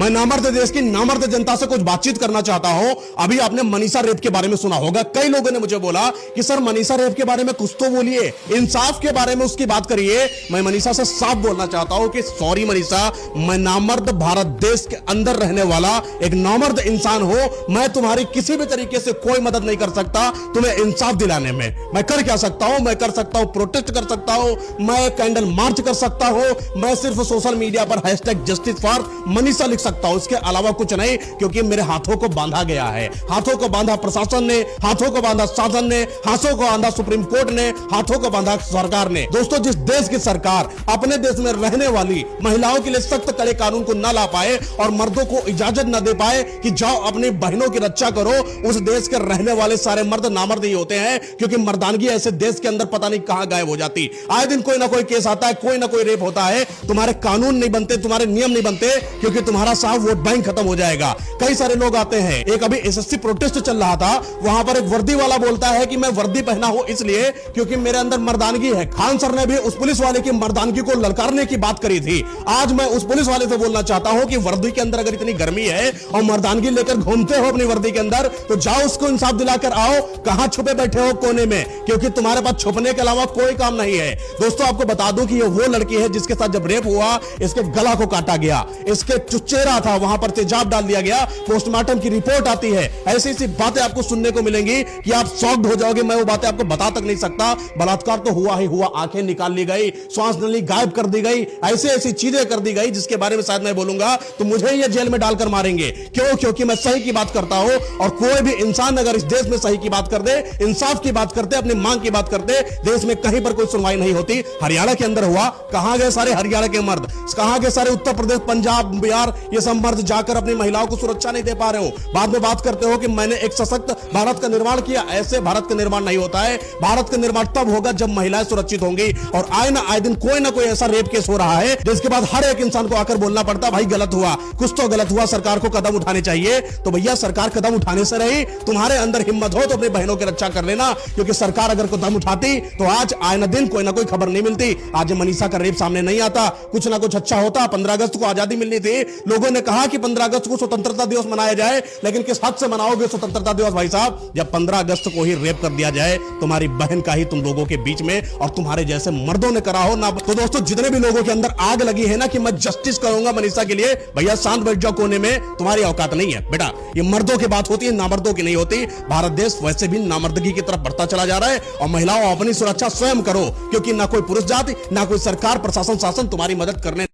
मैं नामर्द देश की नामर्द जनता से कुछ बातचीत करना चाहता हूं। अभी आपने मनीषा रेप के बारे में सुना होगा। कई लोगों ने मुझे बोला कि सर मनीषा रेप के बारे में कुछ तो बोलिए, इंसाफ के बारे में उसकी बात करिए। मैं मनीषा से साफ बोलना चाहता हूं कि सॉरी मनीषा, मैं नामर्द भारत देश के अंदर रहने वाला एक नामर्द इंसान हूं। मैं तुम्हारी किसी भी तरीके से कोई मदद नहीं कर सकता तुम्हें इंसाफ दिलाने में। मैं कर क्या सकता हूं? मैं कर सकता हूं प्रोटेस्ट कर सकता हूं, मैं कैंडल मार्च कर सकता हूं, मैं सिर्फ सोशल मीडिया पर #जस्टिस फॉर मनीषा लिख सकता हूं। इसके अलावा कुछ नहीं, क्योंकि मेरे हाथों को बांधा गया है। हाथों को बांधा प्रशासन ने, हाथों को बांधा शासन ने, हाथों को बांधा सुप्रीम कोर्ट ने, हाथों को बांधा सरकार ने। दोस्तों, जिस देश की सरकार अपने देश में रहने वाली महिलाओं के लिए सख्त कड़े कानून को न ला पाए और मर्दों को इजाजत न दे पाए कि जाओ अपनी बहनों की रक्षा करो, उस देश के रहने वाले सारे मर्द नामर्द ही होते हैं। क्योंकि मर्दानगी ऐसे देश के अंदर पता नहीं कहां गायब हो जाती। आए दिन कोई ना कोई केस आता है, कोई ना कोई रेप होता है। तुम्हारे कानून नहीं बनते, तुम्हारे नियम नहीं बनते, क्योंकि तुम्हारा साहब वोट बैंक खत्म हो जाएगा। कई सारे लोग आते हैं। एक अभी एसएससी प्रोटेस्ट चल रहा था, वहां पर एक वर्दी वाला बोलता है कि मैं वर्दी पहना हूं इसलिए क्योंकि मेरे अंदर मर्दानगी है। खान सर ने भी उस पुलिस वाले की मर्दानगी को ललकारने की बात करी थी। आज मैं उस पुलिस वाले से बोलना चाहता हूं कि वर्दी के अंदर अगर इतनी गर्मी है और मर्दानगी लेकर घूमते हो अपनी वर्दी के अंदर, तो जाओ उसको इंसाफ दिलाकर आओ। कहां छुपे बैठे हो कोने में? क्योंकि तुम्हारे पास छुपने के अलावा कोई काम नहीं है। दोस्तों, आपको बता दूं कि ये वो लड़की है जिसके साथ जब रेप हुआ, इसके गला को काटा गया, इसके चुचेरा था, वहां पर तेजाब डाल दिया गया। पोस्टमार्टम की रिपोर्ट आती है। ऐसी ऐसी बातें आपको सुनने को मिलेंगी कि आप शॉक्ड हो जाओगे। मैं वो बातें आपको बता तक नहीं सकता। बलात्कार तो हुआ ही हुआ, आंखें निकाल ली गई, श्वास नली गायब कर दी गई, ऐसी ऐसी चीजें कर दी गई जिसके बारे में शायद मैं बोलूंगा तो मुझे ये जेल में डालकर मारेंगे। क्यों? क्योंकि मैं सही की बात करता हूं। और कोई भी इंसान अगर इस देश में सही की बात कर दे, इंसाफ की बात करते, अपनी मांग की बात करते, देश में कहीं पर कोई सुनवाई नहीं होती। हरियाणा के अंदर हुआ, कहां गए सारे हरियाणा के मर्द? कहां गए सारे उत्तर प्रदेश, पंजाब, बिहार, ये सब मर्द जाकर अपनी महिलाओं को सुरक्षा नहीं दे पा रहे हो? बाद में बात करते हो कि मैंने एक सशक्त भारत का निर्माण किया। ऐसे भारत का निर्माण नहीं होता है। भारत का निर्माण तब होगा जब महिलाएं सुरक्षित होंगी। और आए दिन कोई ना कोई ऐसा रेप केस हो रहा है जिसके बाद हर एक इंसान को आकर बोलना पड़ता, भाई गलत हुआ, कुछ तो गलत हुआ, सरकार को कदम उठाने चाहिए। तो भैया सरकार कदम उठाने से रही, तुम्हारे अंदर हिम्मत हो तो अपनी बहनों की रक्षा कर लेना। क्योंकि सरकार अगर कदम उठाती तो आज आए दिन कोई ना कोई खबर नहीं मिलती। आज मनीषा का रेप सामने नहीं आता, कुछ ना कुछ अच्छा होता। 15 अगस्त को आजादी मिलनी थी। लोगों ने कहा कि 15 अगस्त को स्वतंत्रता दिवस मनाया जाए, लेकिन किस हद से मनाओगे स्वतंत्रता दिवस भाई साहब, जब 15 अगस्त को ही रेप कर दिया जाए तुम्हारी बहन का ही तुम लोगों के बीच में, और तुम्हारे जैसे मर्दों ने करा हो ना। तो दोस्तों, जितने भी लोगों के अंदर आग लगी है ना कि मैं जस्टिस करूंगा मनीषा के लिए, भैया शांत बैठ जाओ कोने में, तुम्हारी औकात नहीं है बेटा। ये मर्दों की बात होती है, नामर्दों की नहीं होती। भारत देश वैसे भी नामर्दगी की तरफ बढ़ता चला जा रहा है। और महिलाओं अपनी सुरक्षा स्वयं करो, क्योंकि ना कोई पुरुष जाति, ना कोई सरकार, प्रशासन, शासन तुम्हारी मदद करने